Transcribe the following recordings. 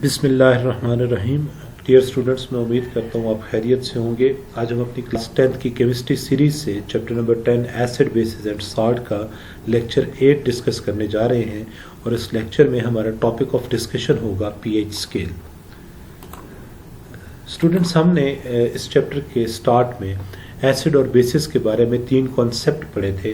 बिस्मिल्लाहिर्रहमानिर्रहीम। Dear students, मैं उम्मीद करता हूँ आप खैरियत से होंगे। आज हम अपनी क्लास 10th की केमिस्ट्री सीरीज से chapter number 10 acid basis and salt का लेक्चर 8 डिस्कस करने जा रहे हैं और इस लेक्चर में हमारा टॉपिक ऑफ डिस्कशन होगा पीएच स्केल। स्टूडेंट्स, हमने इस चैप्टर के स्टार्ट में एसिड और बेसिस के बारे में 3 कॉन्सेप्ट पढ़े थे,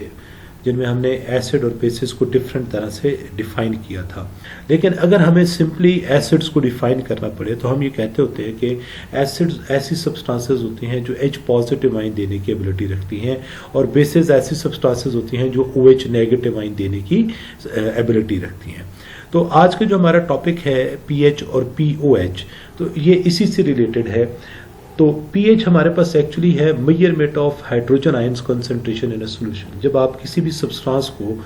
जिनमें हमने एसिड और बेसिस को डिफरेंट तरह से डिफाइन किया था। लेकिन अगर हमें सिंपली एसिड्स को डिफाइन करना पड़े तो हम ये कहते होते हैं कि एसिड्स ऐसी सब्सटेंसेस होती हैं जो H पॉजिटिव आयन देने की एबिलिटी रखती हैं और बेसिस ऐसी सब्सटेंसेस होती हैं जो OH नेगेटिव आयन देने की एबिलिटी रखती हैं। तो आज का जो हमारा टॉपिक है पीएच और POH, तो ये इसी से रिलेटेड है। तो pH हमारे पास एक्चुअली है measurement of hydrogen ions concentration in a solution. जब आप किसी भी सब्सटेंस को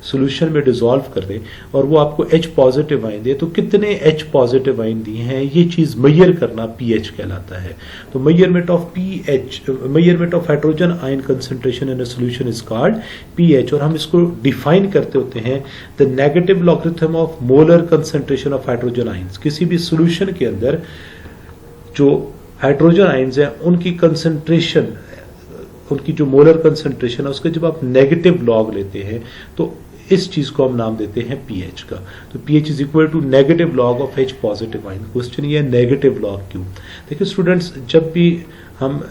सॉल्यूशन में डिसॉल्व कर दें और वो आपको H पॉजिटिव आयन दे, तो कितने H पॉजिटिव आयन दिए हैं ये चीज़ मेजर करना pH कहलाता है। तो measurement of pH, measurement of hydrogen ion concentration in a solution is called pH, और हम इसको डिफाइन करते होते हैं the negative logarithm of molar concentration of hydrogen ions. किसी भी सॉल्यूशन के अंदर जो हाइड्रोजन आयंस हैं उनकी कंसंट्रेशन, उनकी जो मोलर कंसंट्रेशन है उसके जब आप नेगेटिव लॉग लेते हैं तो इस चीज को हम नाम देते हैं pH का। तो pH is equal to negative log of H positive ion. Question ये नेगेटिव लॉग क्यों? देखिए स्टूडेंट्स, जब भी हम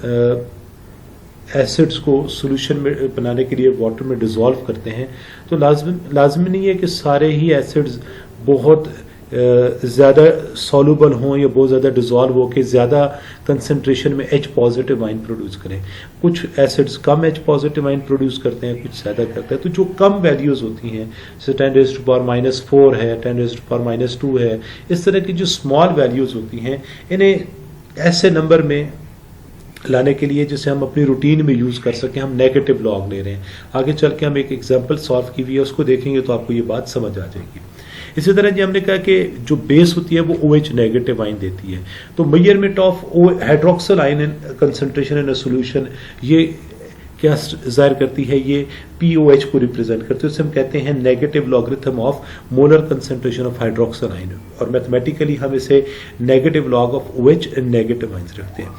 एसिड्स को सॉल्यूशन में बनाने के लिए वाटर में डिसॉल्व करते हैं तो लाजमी नहीं है कि सारे ही एसिड्स बहुत ज़्यादा सॉल्युबल हों या बहुत ज़्यादा डिसॉल्व हो के ज़्यादा कंसंट्रेशन में H पॉजिटिव आयन प्रोड्यूस करें। कुछ एसिड्स कम H पॉजिटिव आयन प्रोड्यूस करते हैं, कुछ ज़्यादा करते हैं। तो जो कम वैल्यूज़ होती हैं जैसे 10⁻⁻⁴ है, 10⁻⁻² है, इस तरह की जो स्मॉल वैल्यूज़ होती हैं इन्हें ऐसे नंबर में लाने के लिए जिसे हम अपनी रूटीन में यूज़ कर सकें हम नेगेटिव लॉग ले रहे हैं। आगे चल के हम एक एग्जाम्पल सॉल्व की हुई है, उसको देखेंगे तो आपको ये बात समझ आ जाएगी। इसी तरह जी हमने कहा कि जो बेस होती है वो OH नेगेटिव आयन देती है। तो measurement of hydroxyl ion concentration in a solution ये क्या जाहिर करती है? ये POH को रिप्रेजेंट करते हैं। उसे हम कहते हैं negative logarithm of molar concentration of hydroxyl ion, और मैथमेटिकली हम इसे negative log of OH negative ions रखते हैं।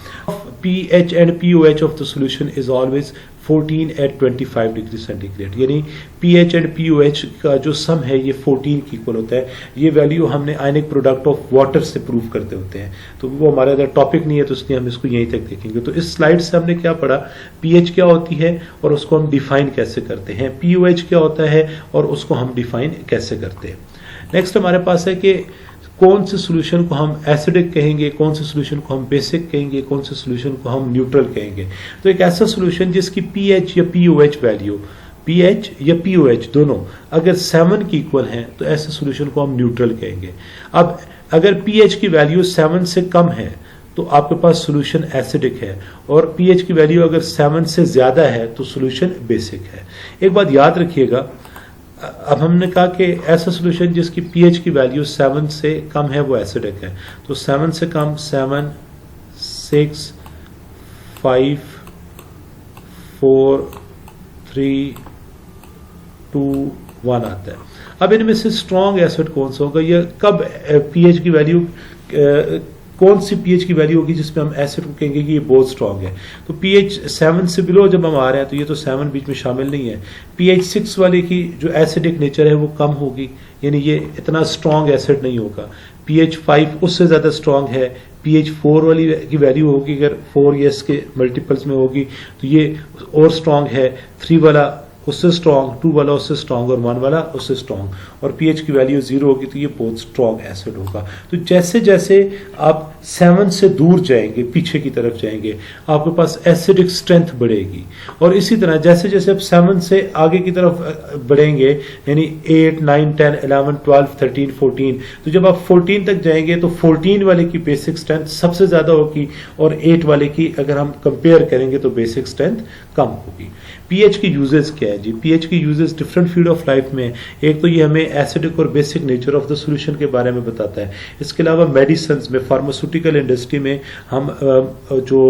pH and POH of the solution is always 14 at 25 degree centigrade, यानी pH and POH का जो सम है ये 14 की इक्वल होता है। ये वैल्यू हमने आयनिक प्रोडक्ट ऑफ वाटर से प्रूव करते होते हैं, तो वो हमारा अगर टॉपिक नहीं है तो इसलिए हम इसको यहीं तक देखेंगे। तो इस स्लाइड से हमने क्या पढ़ा? pH क्या होती है और उसको हम डिफाइन कैसे करते हैं, POH क्या होता है और उसको हम डिफाइन कैसे करते हैं। नेक्स्ट हमारे पास है कि कौन से सॉल्यूशन को हम एसिडिक कहेंगे, कौन से सॉल्यूशन को हम बेसिक कहेंगे, कौन से सॉल्यूशन को हम न्यूट्रल कहेंगे। तो एक ऐसा सॉल्यूशन जिसकी pH या POH वैल्यू, pH या POH दोनों अगर 7 की इक्वल हैं तो ऐसे सॉल्यूशन को हम न्यूट्रल कहेंगे। अब अगर pH की वैल्यू 7 से कम है तो आपके पास सॉल्यूशन एसिडिक है, और pH की वैल्यू अगर 7 से ज्यादा है तो सॉल्यूशन बेसिक है। एक बात याद रखिएगा, अब हमने कहा कि ऐसा सॉल्यूशन जिसकी pH की वैल्यू 7 से कम है वो एसिडिक है। तो 7 से कम 7, 6, 5, 4, 3, 2, 1 आता है। अब इनमें से स्ट्रॉन्ग एसिड कौन सा होगा? ये कब pH की वैल्यू कौन सी pH की वैल्यू होगी जिसमें हम एसिड को कहेंगे कि ये बहुत स्ट्रॉन्ग है? तो pH 7 से बिलो जब हम आ रहे हैं तो ये तो 7 बीच में शामिल नहीं है। pH 6 वाले की जो एसिडिक नेचर है वो कम होगी, यानी ये इतना स्ट्रॉन्ग एसिड नहीं होगा। pH 5 उससे ज़्यादा स्ट्रॉन्ग है। pH 4 वाली की वैल्यू होगी, अगर 4 या इसके मल्टीपल्स में होगी तो ये और स्ट्रॉन्ग है। 3 वाला उससे स्ट्रॉन्ग, 2 वाला उससे स्ट्रॉन्ग और 1 वाला उससे स्ट्रॉन्ग, और pH की वैल्यू 0 होगी तो ये बहुत स्ट्रॉन्ग एसिड होगा। तो जैसे जैसे आप 7 से दूर जाएंगे, पीछे की तरफ जाएंगे, आपके पास एसिडिक स्ट्रेंथ बढ़ेगी, और इसी तरह जैसे जैसे आप 7 से आगे की तरफ बढ़ेंगे यानी 8, 9, 10, 11, 12, 13, 14, तो जब आप 14 तक जाएंगे तो 14 वाले की बेसिक स्ट्रेंथ सबसे ज्यादा होगी और 8 वाले की अगर हम कंपेयर करेंगे तो बेसिक स्ट्रेंथ कम होगी। pH की यूजेस क्या है जी? pH की uses different field of life में, एक तो ये हमें एसिडिक और basic nature of the solution के बारे में बताता है। इसके अलावा मेडिसिन में, फार्मास्यूटिकल इंडस्ट्री में हम जो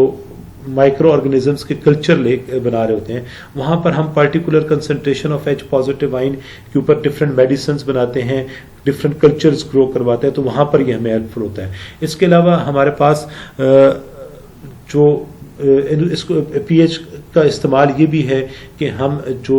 माइक्रो ऑर्गेनिजम्स के कल्चर बना रहे होते हैं, वहां पर हम particular concentration of H positive ion के ऊपर डिफरेंट मेडिसिन बनाते हैं, डिफरेंट कल्चर्स ग्रो करवाते हैं, तो वहां पर ये हमें हेल्पफुल होता है। इसके अलावा हमारे पास जो इसको पीएच का इस्तेमाल ये भी है कि हम जो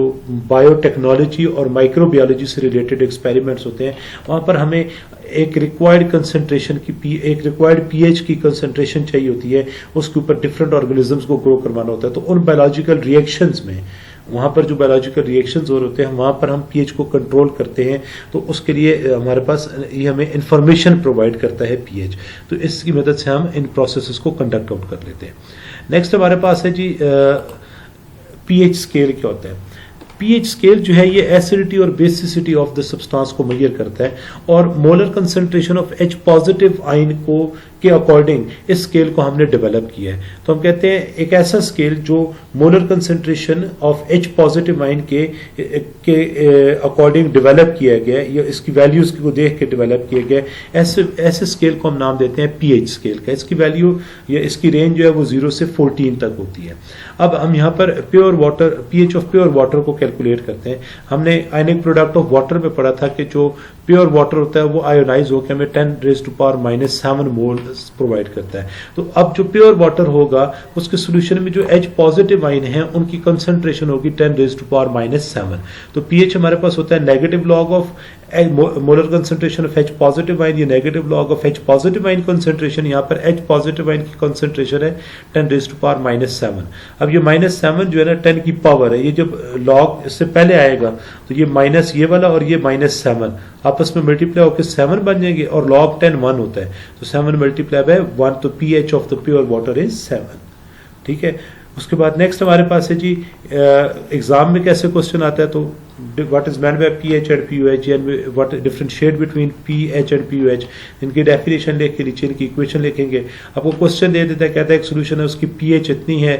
बायोटेक्नोलॉजी और माइक्रोबायोलॉजी से रिलेटेड एक्सपेरिमेंट्स होते हैं, वहाँ पर हमें एक रिक्वायर्ड कंसंट्रेशन की एक रिक्वायर्ड पीएच की कंसंट्रेशन चाहिए होती है, उसके ऊपर डिफरेंट ऑर्गेनिजम्स को ग्रो करवाना होता है। तो उन बायोलॉजिकल रिएक्शंस में, वहाँ पर जो बायोलॉजिकल रिएक्शंस हो रहे होते हैं, वहाँ पर हम पीएच को कंट्रोल करते हैं, तो उसके लिए हमारे पास ये हमें इंफॉर्मेशन प्रोवाइड करता है पीएच। तो इसकी मदद से हम इन प्रोसेसेस को कंडक्ट आउट कर लेते हैं। नेक्स्ट हमारे पास है जी पीएच स्केल क्या होता है। पीएच स्केल जो है ये एसिडिटी और बेसिसिटी ऑफ द सब्सटेंस को मेजर करता है और molar concentration of H positive ion को के अकॉर्डिंग इस स्केल को हमने डेवलप किया है। तो हम कहते हैं एक ऐसा स्केल जो molar concentration of H positive ion के अकॉर्डिंग डेवलप किया गया है, या इसकी वैल्यूज को देख के डेवलप किया गया है, ऐसे स्केल को हम नाम देते हैं पीएच स्केल का। इसकी वैल्यू या इसकी रेंज जो है वो 0 से 14 तक होती है। अब हम यहाँ पर pure water, pH of pure water को कैलकुलेट करते हैं। हमने आयनिक प्रोडक्ट ऑफ वाटर में पढ़ा था कि जो प्योर वाटर होता है वो आयोनाइज होकर हमें 10⁻⁻7 मोल प्रोवाइड करता है। तो अब जो प्योर वाटर होगा उसके सोल्यूशन में जो H पॉजिटिव आयन है उनकी कंसंट्रेशन होगी 10⁻⁻7। तो पीएच हमारे पास होता है negative log of molar concentration of H positive ion, ये negative log of H positive ion concentration, यहाँ पर H पॉजिटिव आयन की कंसंट्रेशन है 10⁻⁻7। अब ये -7 जो है ना 10 की पावर है, ये जब लॉग इससे पहले आएगा तो ये माइनस ये वाला और ये -7 आपस में मल्टीप्लाई होकर 7 बन जाएंगे और log 10 1 होता है, तो 7 मल्टीप्लाई बाय 1, तो pH of the pure water is 7। ठीक है। उसके बाद नेक्स्ट हमारे पास है जी एग्जाम में कैसे क्वेश्चन आता है, तो what is meant by pH and pUH and what differentiate between pH and pUH, इनकी डेफिनेशन लिख के नीचे इनकी इक्वेशन लिखेंगे। आपको क्वेश्चन दे देता है, कहता है एक सोल्यूशन है उसकी pH इतनी है,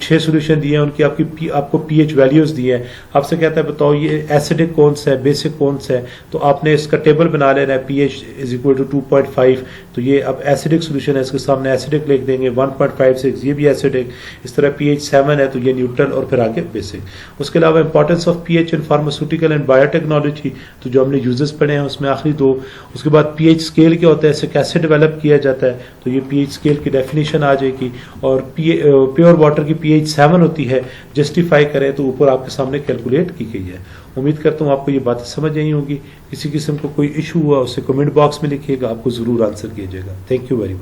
6 सोल्यूशन दिए हैं उनकी, आपको pH वैल्यूज दिए हैं, आपसे कहता है बताओ ये एसिडिक कौन सा है, बेसिक कौन सा है, तो आपने इसका टेबल बना लेना है pH = 2.5। तो ये अब एसिडिक सोल्यूशन है, इसके सामने एसिडिक लिख देंगे, 1.56 ये भी एसिडिक, इस तरह pH 7 है तो ये न्यूट्रल और फिर आगे बेसिक। उसके अलावा importance of pH pharmaceutical and biotechnology, तो जो हमने यूजेस पढ़े हैं उसमें आखिरी 2। उसके बाद पीएच स्केल क्या होता है, इसे कैसे डेवलप किया जाता है, तो ये पीएच स्केल की डेफिनेशन आ जाएगी। और प्योर वाटर की पीएच 7 होती है, जस्टिफाई करें तो ऊपर आपके सामने कैलकुलेट की गई है। उम्मीद करता हूँ आपको ये बातें समझ आई होंगी। किसी किस्म को कोई इशू हुआ उसे कमेंट बॉक्स में लिखिएगा, आपको जरूर आंसर किया जाएगा। Thank you very much.